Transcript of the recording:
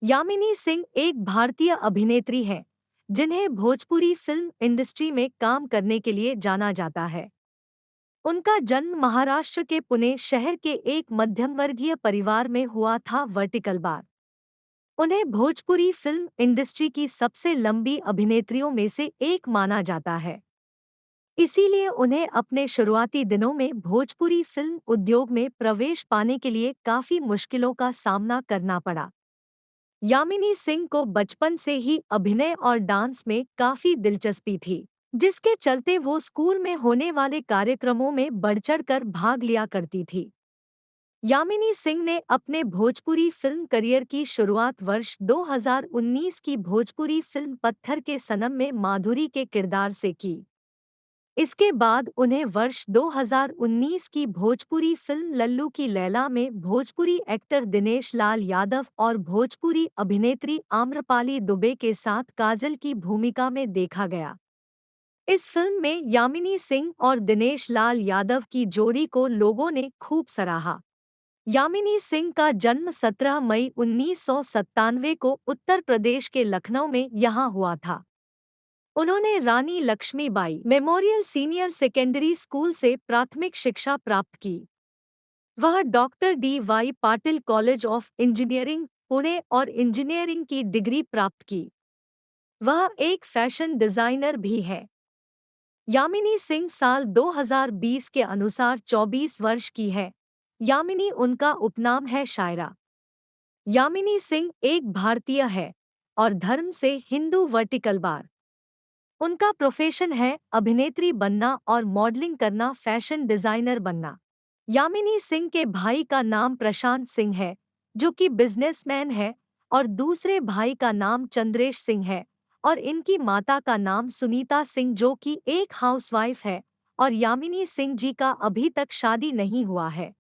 यामिनी सिंह एक भारतीय अभिनेत्री हैं, जिन्हें भोजपुरी फिल्म इंडस्ट्री में काम करने के लिए जाना जाता है। उनका जन्म महाराष्ट्र के पुणे शहर के एक मध्यम वर्गीय परिवार में हुआ था। वर्टिकल बार उन्हें भोजपुरी फिल्म इंडस्ट्री की सबसे लंबी अभिनेत्रियों में से एक माना जाता है। इसीलिए उन्हें अपने शुरुआती दिनों में भोजपुरी फिल्म उद्योग में प्रवेश पाने के लिए काफी मुश्किलों का सामना करना पड़ा। यामिनी सिंह को बचपन से ही अभिनय और डांस में काफी दिलचस्पी थी, जिसके चलते वो स्कूल में होने वाले कार्यक्रमों में बढ़-चढ़कर भाग लिया करती थी। यामिनी सिंह ने अपने भोजपुरी फिल्म करियर की शुरुआत वर्ष 2019 की भोजपुरी फिल्म पत्थर के सनम में माधुरी के किरदार से की। इसके बाद उन्हें वर्ष 2019 की भोजपुरी फिल्म लल्लू की लैला में भोजपुरी एक्टर दिनेश लाल यादव और भोजपुरी अभिनेत्री आम्रपाली दुबे के साथ काजल की भूमिका में देखा गया। इस फिल्म में यामिनी सिंह और दिनेश लाल यादव की जोड़ी को लोगों ने खूब सराहा। यामिनी सिंह का जन्म 17 मई 1997 को उत्तर प्रदेश के लखनऊ में यहाँ हुआ था। उन्होंने Rani Lakshmibai memorial senior secondary school से प्राथमिक शिक्षा प्राप्त की। वह doctor D Y. Patil college of engineering, Pune और इंजीनियरिंग की डिग्री प्राप्त की। वह एक फैशन डिजाइनर भी है। यामिनी सिंह साल 2020 के अनुसार 24 वर्ष की है। यामिनी उनका उपनाम है शायरा। यामिनी सिंह एक भारतीय है और धर्म से हिंदू। वर्टिकल बार उनका प्रोफेशन है अभिनेत्री बनना और मॉडलिंग करना, फैशन डिजाइनर बनना। यामिनी सिंह के भाई का नाम प्रशांत सिंह है, जो कि बिजनेसमैन है, और दूसरे भाई का नाम चंद्रेश सिंह है, और इनकी माता का नाम सुनीता सिंह, जो कि एक हाउसवाइफ है, और यामिनी सिंह जी का अभी तक शादी नहीं हुआ है।